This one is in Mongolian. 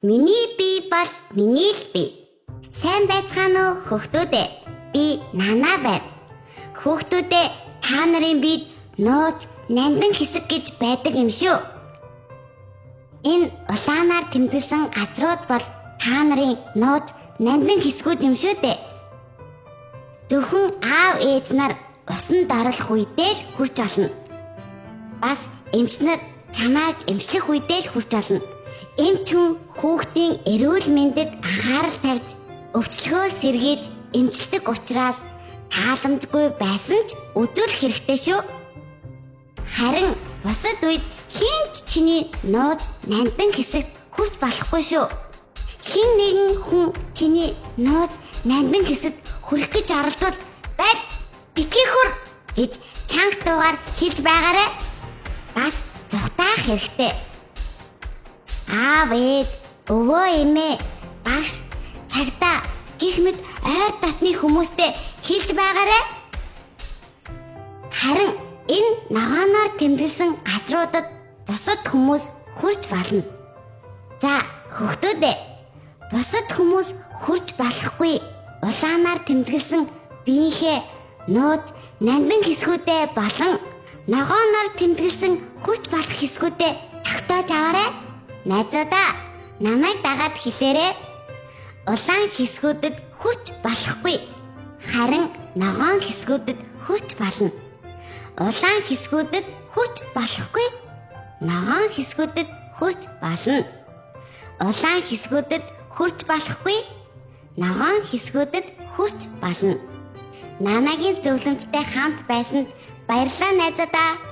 Миний бие бол миний л бие. Сайн байцгаана уу хүүхдүүдээ? Би Нана байна. Хүүхдүүдээ та нарын биед нууц, нандин хэсэг гэж байдаг юм шүү. Энэ улаанаар тэмдэглэсэн газрууд бол та нарын нууц, нандин хэсгүүд юм шүү дээ. Зөвхөн аав ээж нар усанд орох үедээ л хурж олно. Бас эмч нар чамайг эмчлэх үедээ л хурж олно. Эмч хүн хүүхдийн эрүүл мэндэд анхаарал тавьж, өвчлөгөө сэргийлж эмчилдэг учраас тааламжгүй байсан ч үзүүлэх хэрэгтэй шүү. Харин бусад үед хэн ч чиний нууц, нандин хэсэгт хүрч болохгүй шүү. Хэн нэгэн хүн чиний нууц, нандин хэсэгт хүрэх гэж оролдвол "Байл, битгий хүр" гэж чанга дуугаар хэлж байгаарай. Бас зүхтаах хэрэгтэй. Аав ээж, өвөө эмээ, багш, цагдаа гэх мэт ойр дотны хүмүүстэй хэлж байгаарай. Харин энэ ногооноор тэмдэглэсэн газруудад бусад хүмүүс хүрч болно. За хүүхдүүдээ, бусад хүмүүс хүрч болохгүй улаанаар тэмдэглэсэн биеийнхээ нууц, нандин хэсгүүдээ болон ногооноор тэмдэглэсэн хүрч болох хэсгүүдээ тогтоож аваарай. Найзуудаа, намайг дагаад хэлээрэй. Улаан хэсгүүдэд хүрч болохгүй. Харин ногоон хэсгүүдэд хүрч болно. Улаан хэсгүүдэд хүрч болохгүй. Ногоон хэсгүүдэд хүрч болно. Улаан хэсгүүдэд хүрч болохгүй. Ногоон хэсгүүдэд хүрч болно. Нанагийн зөвлөмжтэй хамт байсанд баярлалаа найзуудаа.